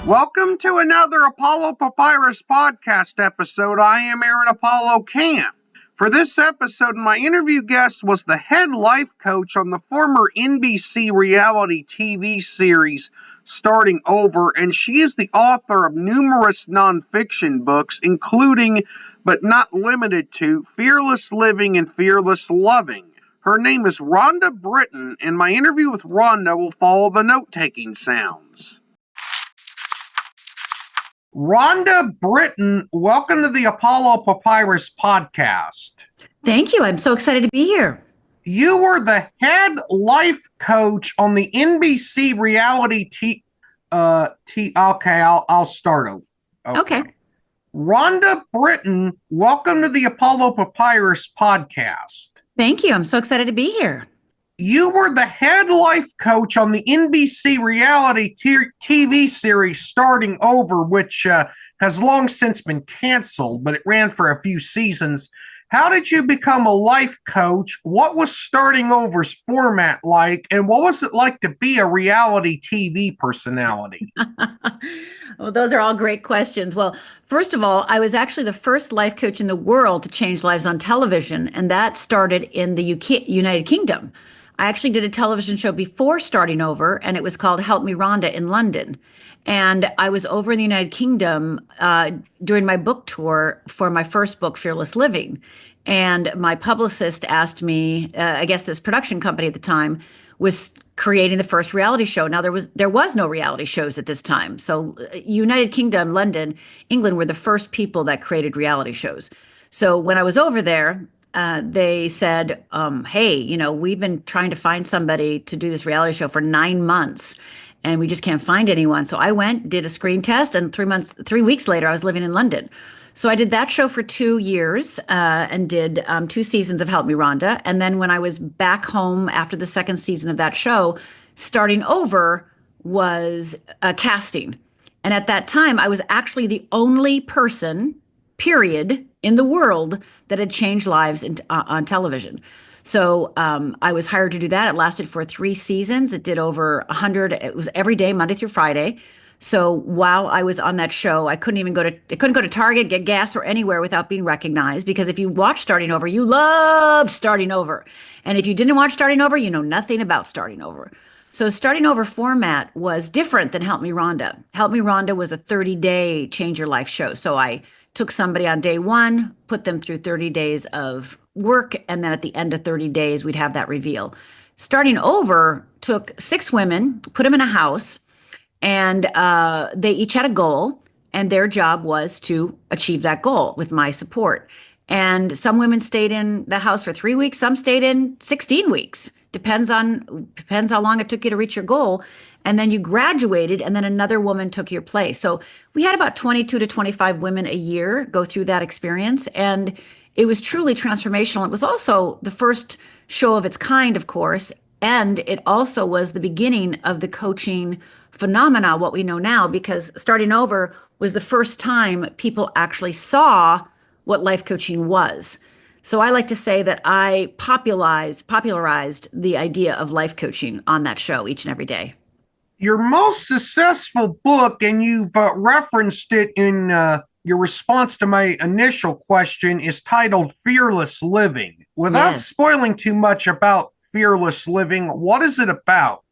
Welcome to another Apollo Papyrus podcast episode. I am Aaron Apollo Camp. For this episode, my interview guest was the head life coach on the former NBC reality TV series Starting Over, and she is the author of numerous nonfiction books, including, but not limited to, Fearless Living and Fearless Loving. Her name is Rhonda Britten, and my interview with Rhonda will follow the note-taking sounds. Rhonda Britten, welcome to the Apollo Papyrus podcast. Thank you. I'm so excited to be here. You were the head life coach on the NBC reality okay, I'll start over. Okay. Rhonda Britten, welcome to the Apollo Papyrus podcast. Thank you. I'm so excited to be here. You were the head life coach on the NBC reality TV series Starting Over, which has long since been canceled, but it ran for a few seasons. How did you become a life coach? What was Starting Over's format like? And what was it like to be a reality TV personality? Well, those are all great questions. Well, first of all, I was actually the first life coach in the world to change lives on television, and that started in the United Kingdom. I actually did a television show before Starting Over, and it was called Help Me Rhonda in London. And I was over in the United Kingdom during my book tour for my first book, Fearless Living. And my publicist asked me, I guess this production company at the time was creating the first reality show. Now, there was no reality shows at this time. So United Kingdom, London, England were the first people that created reality shows. So when I was over there, they said, hey, we've been trying to find somebody to do this reality show for 9 months, and we just can't find anyone. So I went, did a screen test, and 3 weeks later, I was living in London. So I did that show for 2 years and did 2 seasons of Help Me Rhonda. And then when I was back home after the second season of that show, Starting Over was a casting. And at that time, I was actually the only person, period, in the world that had changed lives on television. So I was hired to do that. It lasted for 3 seasons. It did over 100. It was every day, Monday through Friday. So while I was on that show, I couldn't go to Target, get gas, or anywhere without being recognized. Because if you watch Starting Over, you love Starting Over. And if you didn't watch Starting Over, you know nothing about Starting Over. So Starting Over format was different than Help Me Rhonda. Help Me Rhonda was a 30-day change your life show. So I took somebody on day 1, put them through 30 days of work, and then at the end of 30 days, we'd have that reveal. Starting Over took 6 women, put them in a house, and they each had a goal, and their job was to achieve that goal with my support. And some women stayed in the house for 3 weeks, some stayed in 16 weeks. Depends how long it took you to reach your goal. And then you graduated, and then another woman took your place. So we had about 22 to 25 women a year go through that experience. And it was truly transformational. It was also the first show of its kind, of course. And it also was the beginning of the coaching phenomena, what we know now, because Starting Over was the first time people actually saw what life coaching was. So I like to say that I popularized the idea of life coaching on that show each and every day. Your most successful book, and you've referenced it in your response to my initial question, is titled Fearless Living. Without spoiling too much about Fearless Living, what is it about?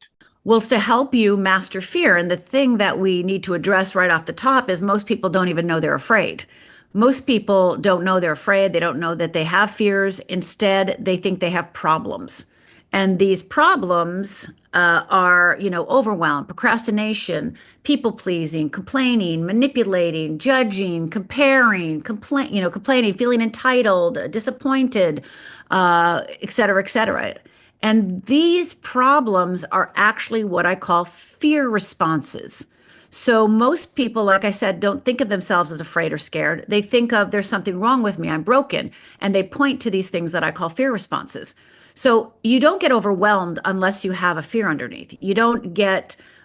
Well, it's to help you master fear. And the thing that we need to address right off the top is most people don't even know they're afraid. Most people don't know they're afraid. They don't know that they have fears. Instead, they think they have problems. And these problems are, overwhelm, procrastination, people pleasing, complaining, manipulating, judging, comparing, complaining, feeling entitled, disappointed, et cetera, et cetera. And these problems are actually what I call fear responses. So most people, like I said, don't think of themselves as afraid or scared. They think of there's something wrong with me, I'm broken. And they point to these things that I call fear responses. So you don't get overwhelmed unless you have a fear underneath. You don't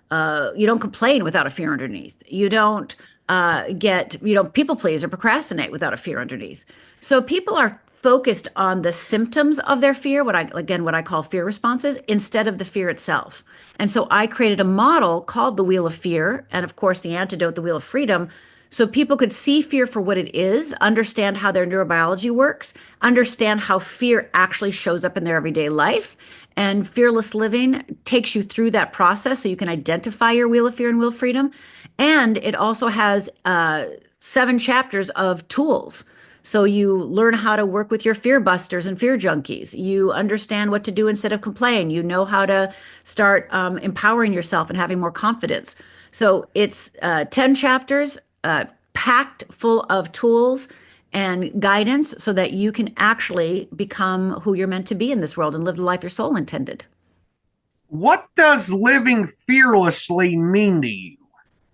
complain without a fear underneath. You don't people please or procrastinate without a fear underneath. So people are focused on the symptoms of their fear, what I call fear responses, instead of the fear itself. And so I created a model called the Wheel of Fear, and of course the antidote, the Wheel of Freedom, so people could see fear for what it is, understand how their neurobiology works, understand how fear actually shows up in their everyday life. And fearless living takes you through that process so you can identify your Wheel of Fear and Wheel of Freedom. And it also has 7 chapters of tools. So you learn how to work with your fear busters and fear junkies. You understand what to do instead of complain. You know how to start empowering yourself and having more confidence. So it's 10 chapters packed full of tools and guidance so that you can actually become who you're meant to be in this world and live the life your soul intended. What does living fearlessly mean to you?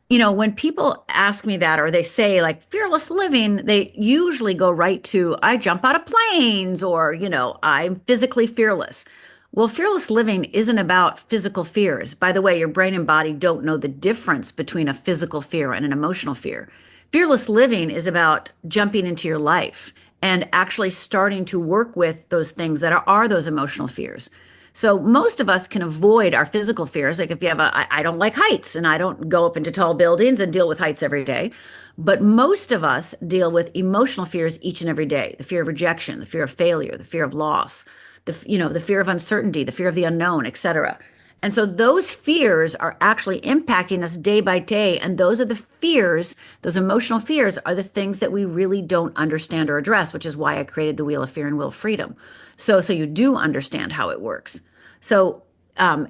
When people ask me that or they say like fearless living, they usually go right to I jump out of planes or, I'm physically fearless. Well, fearless living isn't about physical fears. By the way, your brain and body don't know the difference between a physical fear and an emotional fear. Fearless living is about jumping into your life and actually starting to work with those things that are those emotional fears. So most of us can avoid our physical fears. Like if you have I don't like heights and I don't go up into tall buildings and deal with heights every day. But most of us deal with emotional fears each and every day. The fear of rejection, the fear of failure, the fear of loss, the fear of uncertainty, the fear of the unknown, etc. And so those fears are actually impacting us day by day. And those are the fears, those emotional fears are the things that we really don't understand or address, which is why I created the Wheel of Fear and Wheel of Freedom. So you do understand how it works. So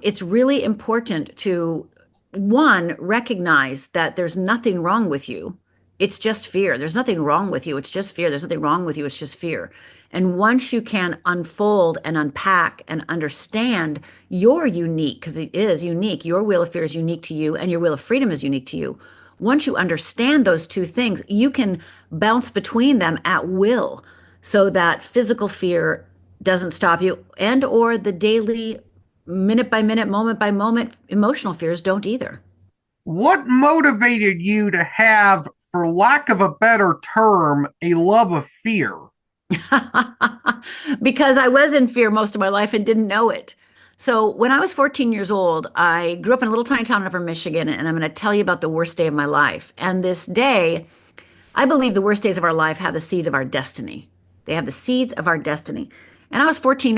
it's really important to, one, recognize that there's nothing wrong with you. It's just fear. There's nothing wrong with you. It's just fear. There's nothing wrong with you. It's just fear. And once you can unfold and unpack and understand you're unique, because it is unique, your Wheel of Fear is unique to you and your Wheel of Freedom is unique to you. Once you understand those two things, you can bounce between them at will so that physical fear doesn't stop you and or the daily minute by minute, moment by moment emotional fears don't either. What motivated you to have, for lack of a better term, a love of fear? Because I was in fear most of my life and didn't know it. So when I was 14 years old, I grew up in a little tiny town in Upper Michigan, and I'm going to tell you about the worst day of my life. And this day, I believe the worst days of our life have the seeds of our destiny. They have the seeds of our destiny. And I was 14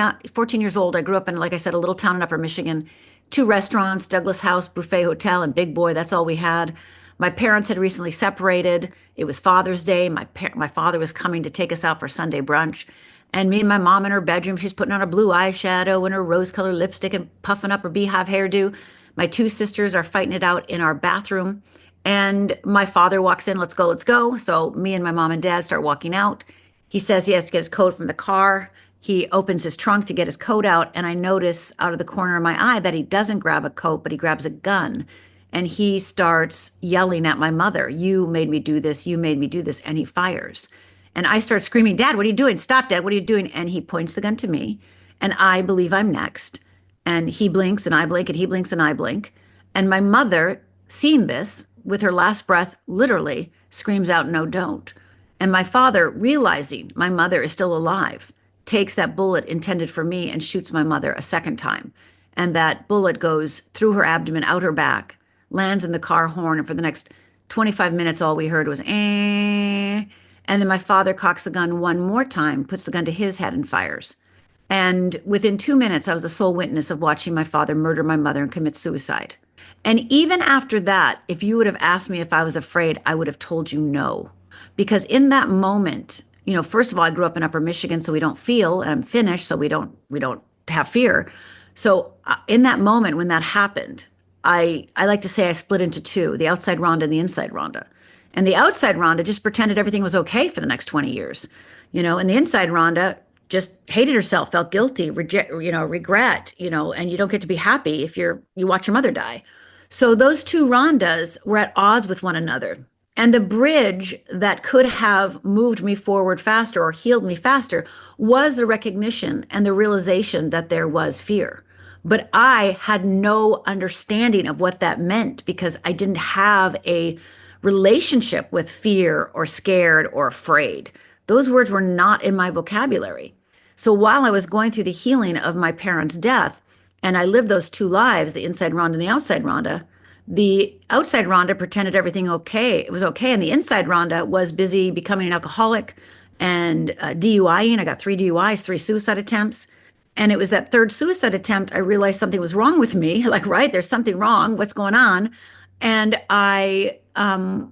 years old. I grew up in, like I said, a little town in Upper Michigan, 2 restaurants, Douglas House, Buffet Hotel, and Big Boy. That's all we had. My parents had recently separated. It was Father's Day. My father was coming to take us out for Sunday brunch. And me and my mom in her bedroom, she's putting on her blue eyeshadow and her rose-colored lipstick and puffing up her beehive hairdo. My 2 sisters are fighting it out in our bathroom. And my father walks in, let's go, let's go. So me and my mom and dad start walking out. He says he has to get his coat from the car. He opens his trunk to get his coat out, and I notice out of the corner of my eye that he doesn't grab a coat, but he grabs a gun. And he starts yelling at my mother, "You made me do this, you made me do this," and he fires. And I start screaming, "Dad, what are you doing? Stop, Dad, what are you doing?" And he points the gun to me, and I believe I'm next. And he blinks, and I blink, and he blinks, and I blink. And my mother, seeing this, with her last breath, literally screams out, "No, don't." And my father, realizing my mother is still alive, takes that bullet intended for me and shoots my mother a second time. And that bullet goes through her abdomen, out her back, lands in the car horn. And for the next 25 minutes, all we heard was, eh. And then my father cocks the gun one more time, puts the gun to his head and fires. And within 2 minutes, I was the sole witness of watching my father murder my mother and commit suicide. And even after that, if you would have asked me if I was afraid, I would have told you no. Because in that moment, first of all, I grew up in Upper Michigan, so we don't feel, and I'm Finnish, so we don't have fear. So in that moment when that happened, I like to say I split into two, the outside Rhonda and the inside Rhonda. And the outside Rhonda just pretended everything was okay for the next 20 years, and the inside Rhonda just hated herself, felt guilty, regret, and you don't get to be happy if you watch your mother die. So those two Rhondas were at odds with one another. And the bridge that could have moved me forward faster or healed me faster was the recognition and the realization that there was fear. But I had no understanding of what that meant because I didn't have a relationship with fear or scared or afraid. those words were not in my vocabulary. So while I was going through the healing of my parents' death, and I lived those two lives, the inside Rhonda and the outside Rhonda pretended everything okay. It was okay. And the inside Rhonda was busy becoming an alcoholic and DUIing. I got 3 DUIs, 3 suicide attempts. And it was that third suicide attempt, I realized something was wrong with me. Like, right, there's something wrong. What's going on? And I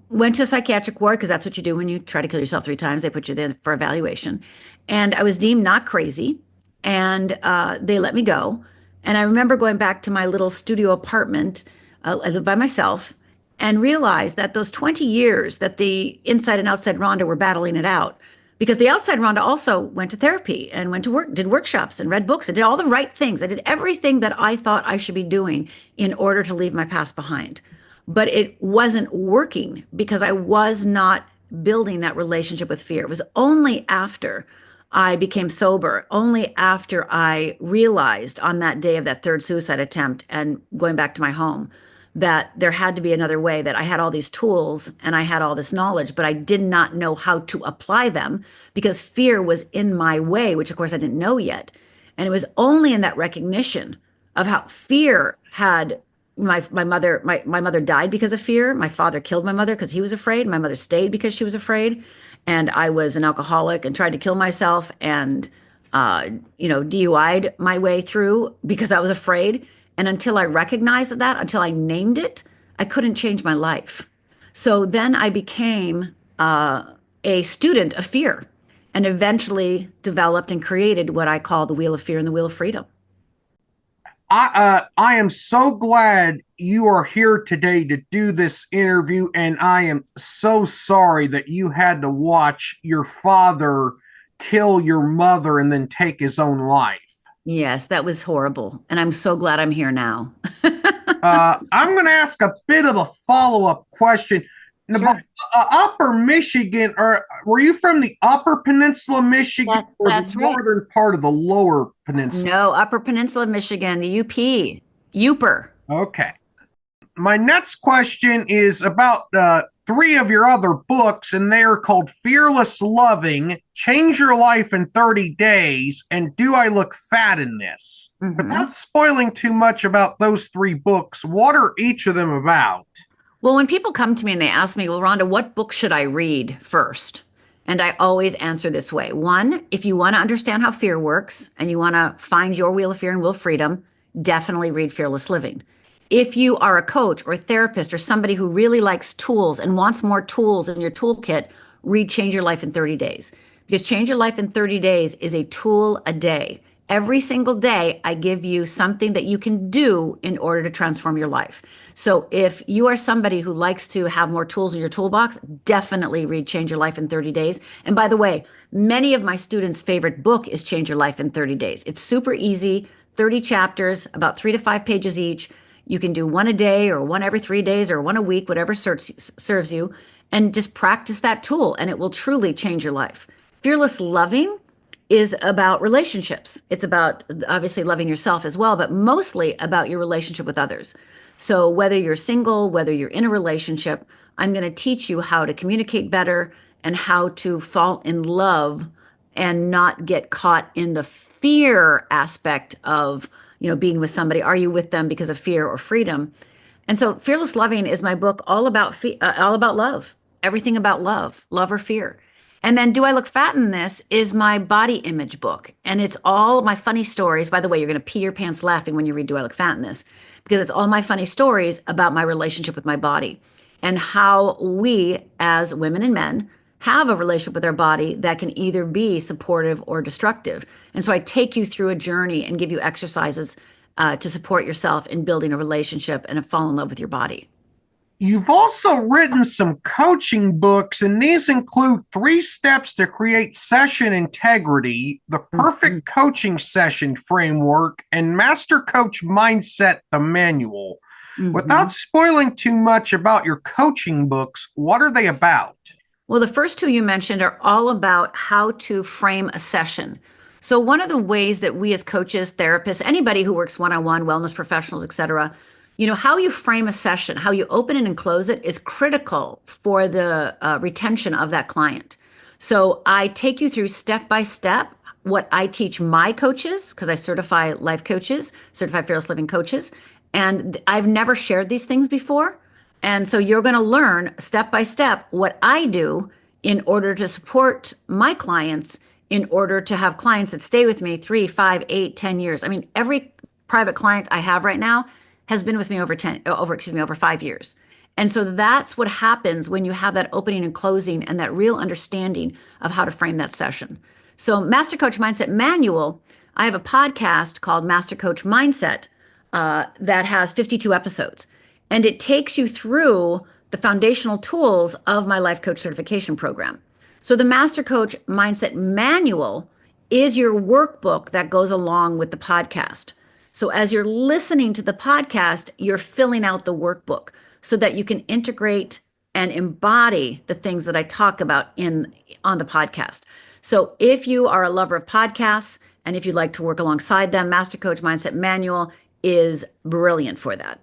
went to a psychiatric ward because that's what you do when you try to kill yourself 3 times. They put you there for evaluation. And I was deemed not crazy. And they let me go. And I remember going back to my little studio apartment. I lived by myself and realized that those 20 years that the inside and outside Rhonda were battling it out, because the outside Rhonda also went to therapy and went to work, did workshops and read books and did all the right things. I did everything that I thought I should be doing in order to leave my past behind. But it wasn't working because I was not building that relationship with fear. It was only after I became sober, only after I realized on that day of that third suicide attempt and going back to my home that there had to be another way, that I had all these tools and I had all this knowledge, but I did not know how to apply them because fear was in my way, which of course I didn't know yet. And it was only in that recognition of how fear had my mother died because of fear. My father killed my mother because he was afraid. My mother stayed because she was afraid. And I was an alcoholic and tried to kill myself and DUI'd my way through because I was afraid. And until I recognized that, until I named it, I couldn't change my life. So then I became a student of fear and eventually developed and created what I call the Wheel of Fear and the Wheel of Freedom. I am so glad you are here today to do this interview, and I am so sorry that you had to watch your father kill your mother and then take his own life. Yes, that was horrible. And I'm so glad I'm here now. I'm going to ask a bit of a follow-up question. Sure. Upper Michigan, or were you from the Upper Peninsula, Michigan, or the That's right. northern part of the Lower Peninsula? No, Upper Peninsula of Michigan, the UP, Uper. Okay. My next question is about 3 of your other books, and they are called Fearless Loving, Change Your Life in 30 Days, and Do I Look Fat in This? Mm-hmm. Without spoiling too much about those 3 books, what are each of them about? Well, when people come to me and they ask me, well, Rhonda, what book should I read first? And I always answer this way. One, if you want to understand how fear works and you want to find your wheel of fear and will of freedom, definitely read Fearless Living. If you are a coach or a therapist or somebody who really likes tools and wants more tools in your toolkit, read Change Your Life in 30 Days. Because Change Your Life in 30 Days is a tool a day. Every single day, I give you something that you can do in order to transform your life. So if you are somebody who likes to have more tools in your toolbox, definitely read Change Your Life in 30 Days. And by the way, many of my students' favorite book is Change Your Life in 30 Days. It's super easy, 30 chapters, about 3 to 5 pages each. You can do one a day or one every 3 days or one a week, whatever serves you, and just practice that tool and it will truly change your life. Fearless Loving is about relationships. It's about obviously loving yourself as well, but mostly about your relationship with others. So whether you're single, whether you're in a relationship, I'm going to teach you how to communicate better and how to fall in love and not get caught in the fear aspect of, being with somebody. Are you with them because of fear or freedom? And so Fearless Loving is my book all about love, everything about love or fear. And then Do I Look Fat in This is my body image book. And it's all my funny stories. By the way, you're going to pee your pants laughing when you read Do I Look Fat in This, because it's all my funny stories about my relationship with my body and how we as women and men have a relationship with our body that can either be supportive or destructive. And so I take you through a journey and give you exercises to support yourself in building a relationship and fall in love with your body. You've also written some coaching books, and these include 3 Steps to Create Session Integrity, The Perfect Coaching Session Framework, and Master Coach Mindset, the Manual. Without spoiling too much about your coaching books, what are they about? Well, the first 2 you mentioned are all about how to frame a session. So one of the ways that we as coaches, therapists, anybody who works one-on-one, wellness professionals, et cetera, how you frame a session, how you open it and close it is critical for the retention of that client. So I take you through step by step what I teach my coaches, because I certify life coaches, certified fearless living coaches. And I've never shared these things before. And so you're going to learn step by step what I do in order to support my clients, in order to have clients that stay with me 3, 5, 8, 10 years. I mean, every private client I have right now has been with me over 5 years. And so that's what happens when you have that opening and closing and that real understanding of how to frame that session. So, Master Coach Mindset Manual, I have a podcast called Master Coach Mindset that has 52 episodes. And it takes you through the foundational tools of my life coach certification program. So, the Master Coach Mindset Manual is your workbook that goes along with the podcast. So, as you're listening to the podcast, you're filling out the workbook so that you can integrate and embody the things that I talk about in on the podcast. So if you are a lover of podcasts and if you'd like to work alongside them, Master Coach Mindset Manual is brilliant for that.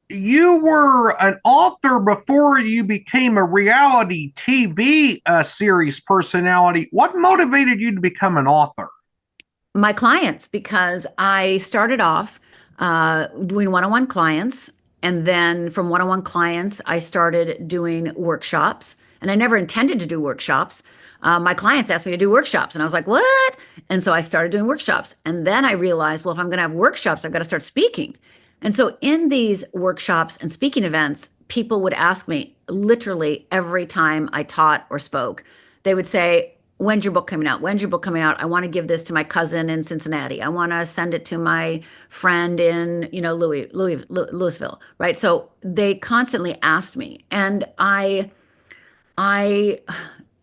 You were an author before you became a reality TV series personality. What motivated you to become an author? My clients, because I started off doing one-on-one clients. And then from one-on-one clients, I started doing workshops. And I never intended to do workshops. My clients asked me to do workshops. And I was like, what? And so I started doing workshops. And then I realized, well, if I'm going to have workshops, I've got to start speaking. And so in these workshops and speaking events, people would ask me literally every time I taught or spoke, they would say, when's your book coming out? When's your book coming out? I want to give this to my cousin in Cincinnati. I want to send it to my friend in, Louisville, right? So they constantly asked me, and I,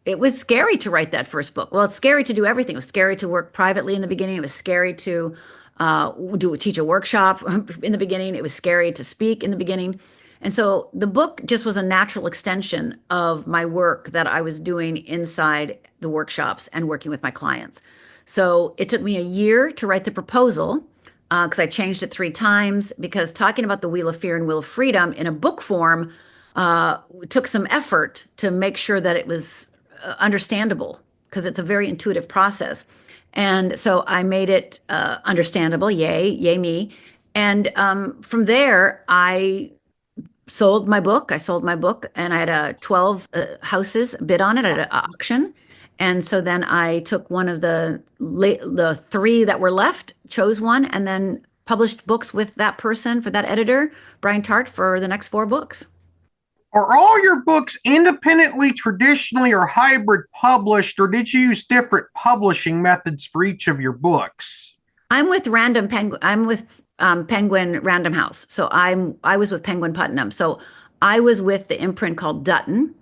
it was scary to write that first book. Well, it's scary to do everything. It was scary to work privately in the beginning. It was scary to teach a workshop in the beginning. It was scary to speak in the beginning. And so the book just was a natural extension of my work that I was doing inside the workshops and working with my clients. So it took me a year to write the proposal because I changed it 3 times, because talking about the Wheel of Fear and Wheel of Freedom in a book form took some effort to make sure that it was understandable, because it's a very intuitive process. And so I made it understandable. Yay me. And from there, I sold my book. I sold my book, and I had 12 houses bid on it at an auction. And so then I took one of the 3 that were left, chose one, and then published books with that person, for that editor, Brian Tart, for the next 4 books. Are all your books independently, traditionally, or hybrid published, or did you use different publishing methods for each of your books? I'm with Penguin Random House. So I was with Penguin Putnam. So I was with the imprint called Dutton,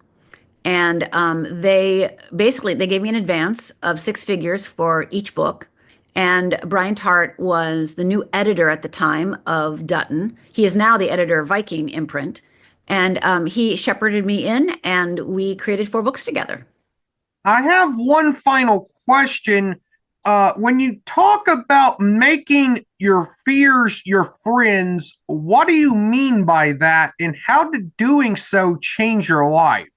and they gave me an advance of 6 figures for each book. And Brian Tart was the new editor at the time of Dutton. He is now the editor of Viking imprint, and he shepherded me in, and we created 4 books together. I have one final question. When you talk about making your fears your friends, what do you mean by that, and how did doing so change your life?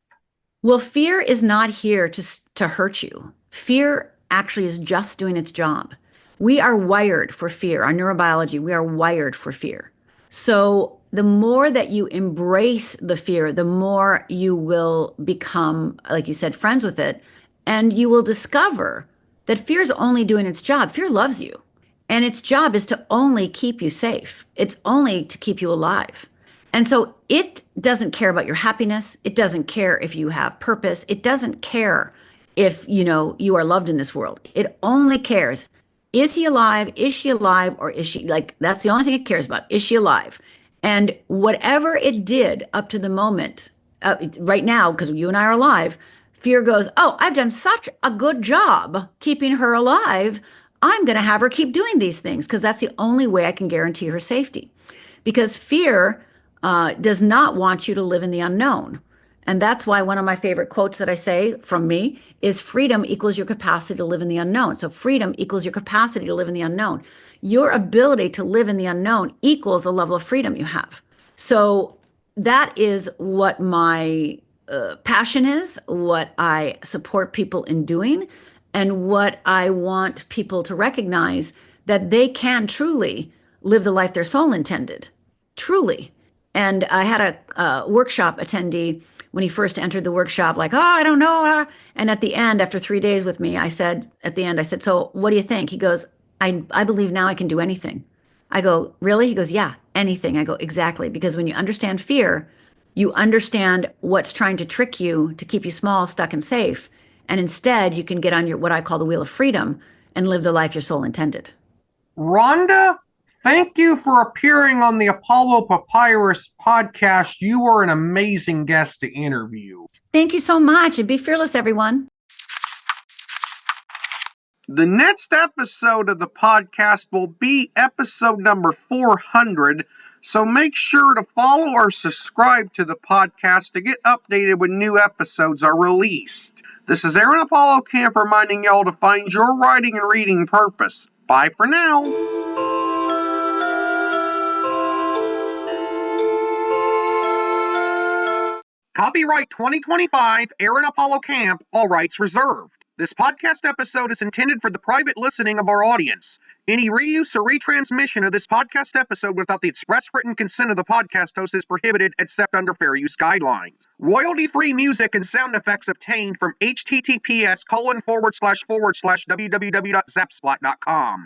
Well, fear is not here to hurt you. Fear actually is just doing its job. We are wired for fear. Our neurobiology, we are wired for fear. So the more that you embrace the fear, the more you will become, like you said, friends with it. And you will discover that fear is only doing its job. Fear loves you. And its job is to only keep you safe. It's only to keep you alive. And so it doesn't care about your happiness. It doesn't care if you have purpose. It doesn't care if, you are loved in this world. It only cares, is he alive? Is she alive? Or is she, like, that's the only thing it cares about. Is she alive? And whatever it did up to the moment, right now, because you and I are alive, fear goes, oh, I've done such a good job keeping her alive. I'm going to have her keep doing these things, because that's the only way I can guarantee her safety. Because fear does not want you to live in the unknown. And that's why one of my favorite quotes that I say from me is, freedom equals your capacity to live in the unknown. So freedom equals your capacity to live in the unknown. Your ability to live in the unknown equals the level of freedom you have. So that is what my passion is, what I support people in doing, and what I want people to recognize that they can truly live the life their soul intended. Truly. And I had a workshop attendee when he first entered the workshop, like, oh, I don't know. And at the end, after 3 days with me, I said, so what do you think? He goes, I believe now I can do anything. I go, really? He goes, yeah, anything. I go, exactly. Because when you understand fear, you understand what's trying to trick you to keep you small, stuck, and safe. And instead, you can get on your what I call the wheel of freedom and live the life your soul intended. Rhonda, thank you for appearing on the Apollo Papyrus podcast. You are an amazing guest to interview. Thank you so much, and be fearless, everyone. The next episode of the podcast will be episode number 400, so make sure to follow or subscribe to the podcast to get updated when new episodes are released. This is Aaron Apollo Camp reminding y'all to find your writing and reading purpose. Bye for now. Copyright 2025, Aaron Apollo Camp, all rights reserved. This podcast episode is intended for the private listening of our audience. Any reuse or retransmission of this podcast episode without the express written consent of the podcast host is prohibited except under fair use guidelines. Royalty-free music and sound effects obtained from https://www.zapsplat.com.